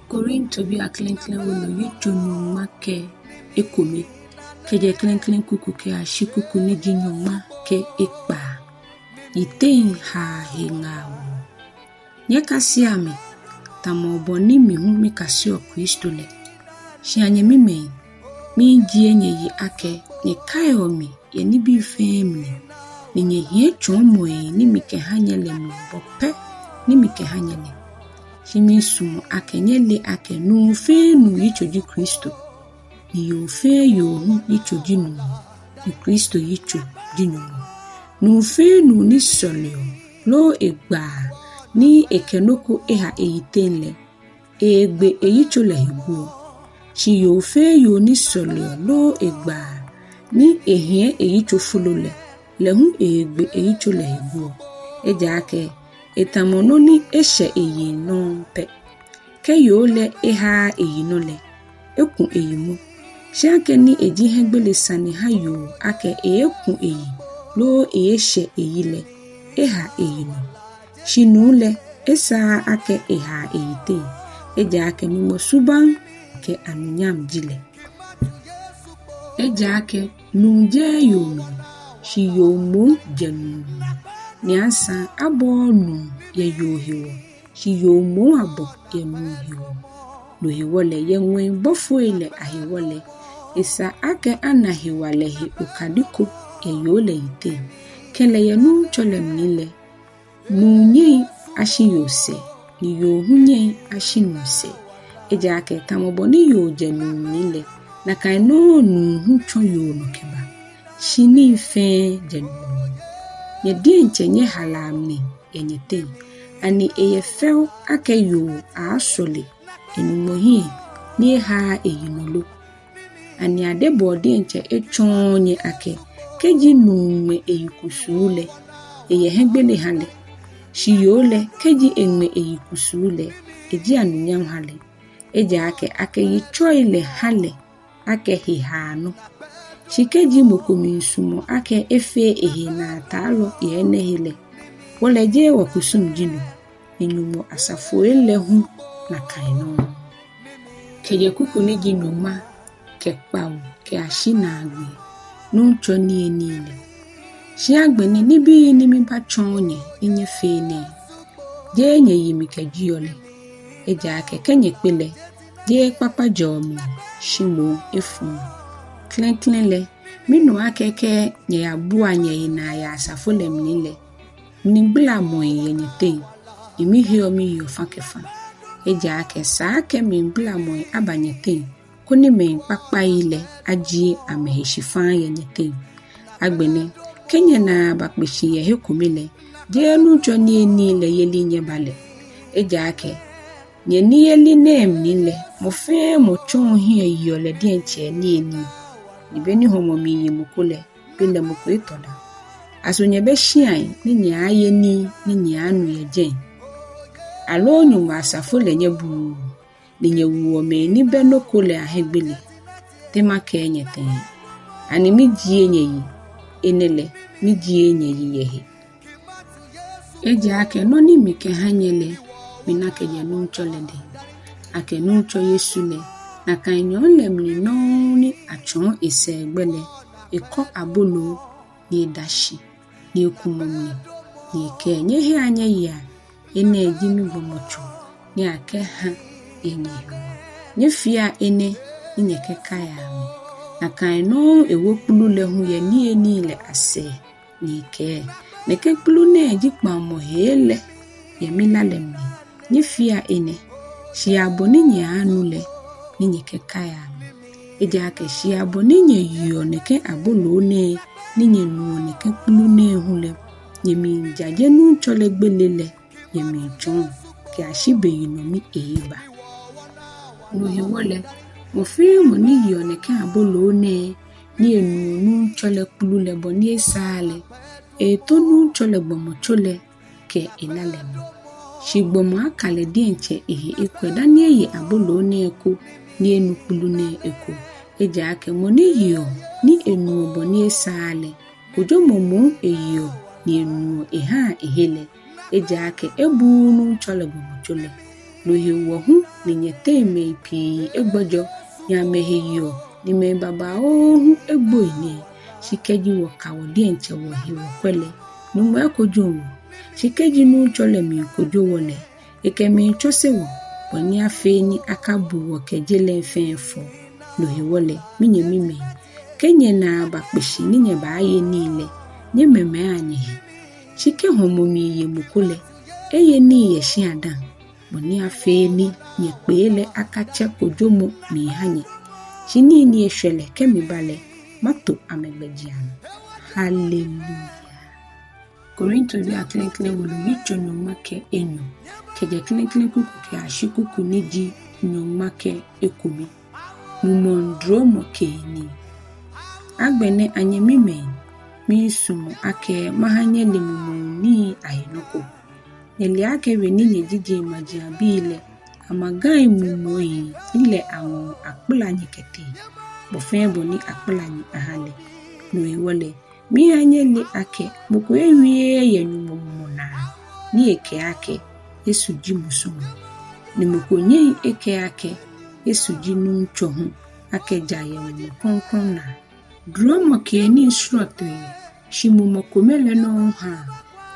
Korinto bi aklenklen wono yitonu make ekome keje klenklen kuku ke ashikuku ne jinyoma ke ekpa yiten ha hengawo nyekasi ame tamoboni mi hu mi kasi o Kristo le shianye mi me mi jienye yi ake ne kayo mi ye ni bi femni ni nye hie chomo ni mi ke hanyele mo bope ni mi ke hanyele Shimi sumo ake nyele ake nu fe nu yichoji Kristo. Ni yo fe yo hu yichoji nu. Ni Kristo yicho jinu. Nu fe nu ni soleo. Lo egba ni ekenoko eha eyitenle. Egbe eyicho le higuo. Shi yo fe yo ni soleo. Lo egba ni ehie eyicho fulole. Le hu egbe eyicho le higuo. Eja ake etamono ni eshe eyi no pe ke yo le eha eyi no le ekun eyi mu shake ni eji hegbele sani ha yo ake ekun eyi lo eshe eyi le eha eyi no shinu le esa ake eha eyi te eja ake mimo suban ke anunyam jile eja ake nunje yo mi shi yo mu jenu Nyansa abonu ye yohiwo shi yo mo abo ye muhiwo no hiwole ye nwen bofo ile ahiwole isa ake anahiwale hi ukadiko ye yole ite kele ye nu chole mnile nunye ashi yose ni yo hunye ashi nuse eja ake tamoboni yo je nunile na kaino nu huncho yo no keba shini fe je Nye dienche nye halamni yenyete ani eyefel ake yo asole enumohi ni ha eyinolo ani adebo dienche echonye ake keji nume eyikusule eyehegbele hale shiyole keji enme eyikusule eji anunyam hale eja ake yichoile hale ake hihano Shikeji mokominsumo ake efe ehe na talo yenehile. Woleje wakusum jinu. Inumo asafuele hu na kaino. Keje kuku ni jinu ma ke pao ke ashina agwe. Nuncho niye nile. Shiagbe ni nibi ni mipachonye inye fene. Je nye yimi ke jiole. Eja ake kenye kwile. Je papa jomi. Shimo efumu. Klenklenle minu akeke nye abua nye ina ya asafole mnile mnimbila mwe yenye te imi hiyo mi yofakefa eja ake saake mnimbila mwe abanye te kuni me pakpa ile aji amehishifan yenye te agbene kenye na bakbeshi ye hekumile je nucho nie nile yeli nye bale eja ake nye ni yeli ne mnile mofe mochon hiye yole dienche nie ni Ibeni homo miye mukule pile muku itoda. Asonye be shian ni nyaye ni nyanu ye jen. Alo nyuma asafole nye bu ni nye uome ni beno kule ahegbele. Tema kenye ten. Ani mi jie nye yi. Enele mi jie nye yi yehe. Eje ake no ni mike hanyele minake je nunchole de. Ake nuncho yesule. Na kanyole mlinoni achon esegbele eko abolo ni dashi ni ekumomni ni eke nyehe anye ya ene ejimi gomocho ni ake ha enye nyefia ene ni nyeke kaya ame na kaino ewokulu le hu ye ni enile ase ni eke neke kulu ne ejikpa mohele ye milale mni nyefia ene shi aboni nye anule ninye ke kaya eja ke shiabo ninye yo neke abolo ne ninye nu neke kulu ne hule yemi jaje nu chole gbelele yemi jon ke ashibe yinomi eba no hewole mo fe mo ni yo neke abolo ne ni enu nu chole kulu le bo ni esale to nu chole gbomo chole ke ilale mo shigbomo akale dienche ehe ekweda ni eye abolo ne eko ni enukulu ne eko eja ake mo ni yo ni enu obo ni esale ojo momo eyo ni enu eha ehele ejake ebunu chole bomochole no hewo hu ni nyete me pi egbojo ya meheyo ni me baba ohu egbo ini shikeji wo kawo die nche wo hewo kwele no mo akojo shikeji nu chole mi kojo wole ekemi chose wo boni afe ni akabu wo kejele fenfo no hewole minye mime kenye na bakpeshi ni nye ba aye niile nye meme anye shike homomi ye mukule eye ni ye shi adan boni afe ni nye pele akache kojomo mi hanye shini ni eshwele kemi bale mato amegbejiano. Hallelujah. Korinto bi aklenkle wolo wicho nyomake enyo keje klenkle kuku ke ashikuku niji nyomake ekumi mumondro mokeni agbene anyemime mi sumo ake mahanyele mumoni ayinoko nele ake we ni nyejije majiabile amagai mumoyi ile awon akpulanyi kete bofenbo ni akpulanyi ahale no ewole mi anyele ake moko ewie yenyumomona ni eke ake esuji musumo ni moko nye eke ake esuji nuncho hu ake jaye wo konkron na dromo ke ni sroto shimu mokomele no ha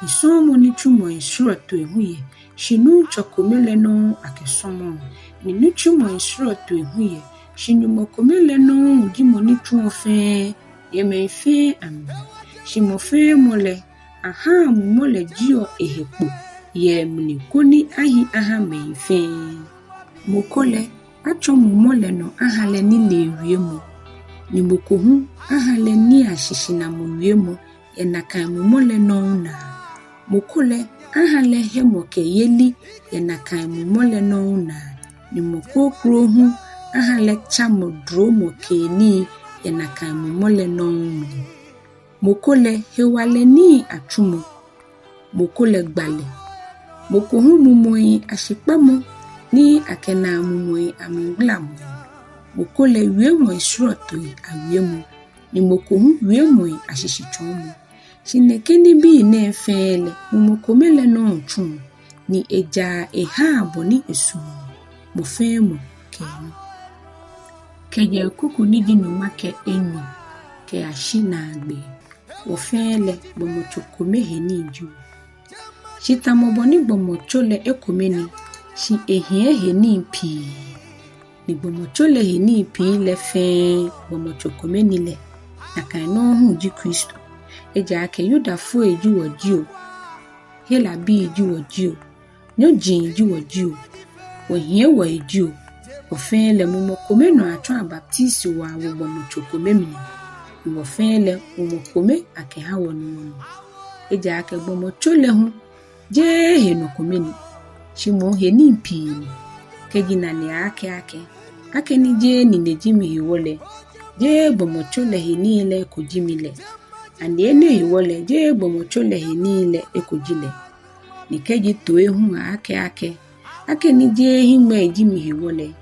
isomo ni chumo sroto ehuye shinu chokomele no akesomo ni nuchumo sroto ehuye shinu mokomele no dimo ni chuofe yemefe am shimofe mole aha mole jio ehekpo ye mni koni ahi aha mefe mokole acho mole no ahale ni lewiemu ni mokohu ahale ni ashishina mowiemu enaka mole no na mokole ahale hemoke yeli enaka mole no na ni mokokro hu ahale chamo dromo keni enaka mole no mokole hewale ni atumo mokole gbale mokohu mumoyi ashipamo ni akena mumoyi amunglamu mokole wiemo isroto awiemu ni mokohu wiemo ashishichomo shinekeni bi ne fele mumokomele no ntun ni eja ehabo ni esumo mofemo kenu keje kuku ni dinu make enyo ke ashina agbe ofele bomochokome heni ju shita moboni bomochole ekomeni shi ehie ni pi ni bomochole heni pi le fe bomochokome ni le akano hu ji Kristo eja ake yuda fu eju oji hela bi eju oji nyojin eju oji ohie wo eju ofele mumokome no atwa baptist wa wo bomochokome mi wo fele umokome ake ha wonu eja ake bomochole hu je he no komeni shimo he ni pi kegina ne ake ni je ni nejimi hiwole je bomochole he ni ile kojimile ande ne hiwole je bomochole he ni ile ekojile ni keji to ehu ake ni je himwe ejimi hiwole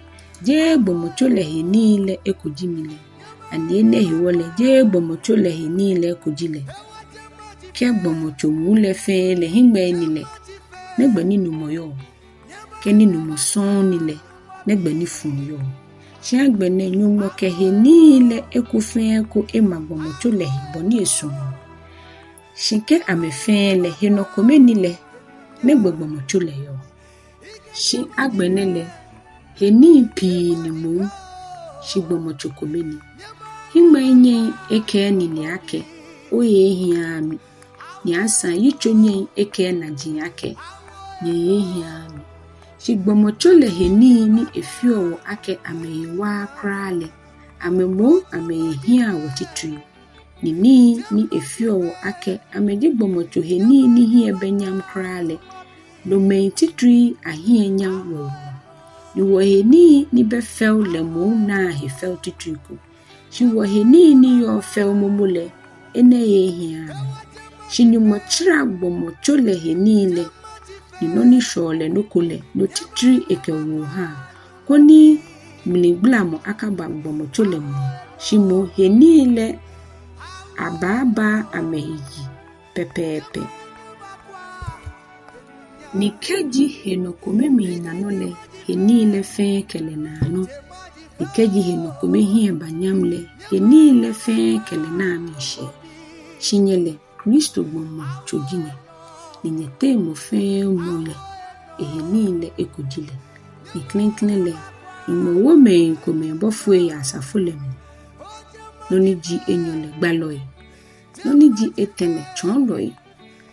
je bomochole he ni ile ekojimile ande ne hiwole je bomochole he ni ile kojile ke bomochomu le fe le himwe nile negbe ninu moyo ke ninu moson nile negbe ni fun yo se agbe ne nyumo ke he ni ile ekufen ko emagbomochole he boni esun shinke amefe le he no komeni le negbe gbomochole yo shi agbe ne le he ni pi ni mu shi gbomochokomeni himwe nye eke ni le ake oye hiami ni asa yichonye eke na jinyake ni ehiami shigbomochole heni efio ake amewa krale amemo amehia wotitri ni efio ake amejigbomocho heni ni hie benyam krale no mentitri ahie nyam wo ni wo heni ni befel lemo na hefel titriku shi wo heni ni yo fel momole ene ehiami shinyumochira gbomochole henile ninoni shole nokole no titri ekewo ha koni mliglamo akaba gbomochole mo shimo henile ababa amehiji pepepe Nikeji henokome minanole henile fe kelenano. Nikeji henokome hie banyamle henile fe kelenamishe. Chinyele Kristo gboma chojine. Ninyete mo fe mole ehenile ekojile. Niklenklele imo wome kome bofwe ya asafulem. Noniji enyole gbaloi. Noniji etene chondoi.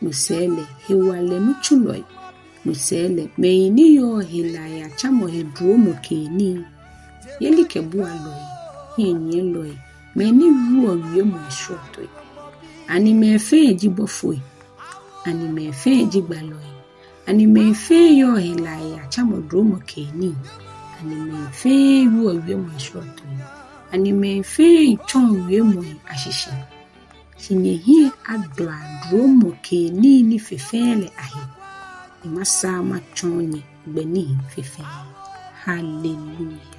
Nusele hewale muchuloi. Nusele meini yo hilaya chamo hedromo keni. Yeli kebu aloi. Hienye loi. Meni ruo wiemo shotoi. Ani mefe jibofwe. Ani mefe jigbaloi. Ani mefe yo hilaya chamo dromo keni. Ani mefe ruo wiemo shotoi. Ani mefe chon wiemo ashishi. Sinyehi adwa dromo keni ni fefele ahi. Imasa machonye beni fefele. Hallelujah.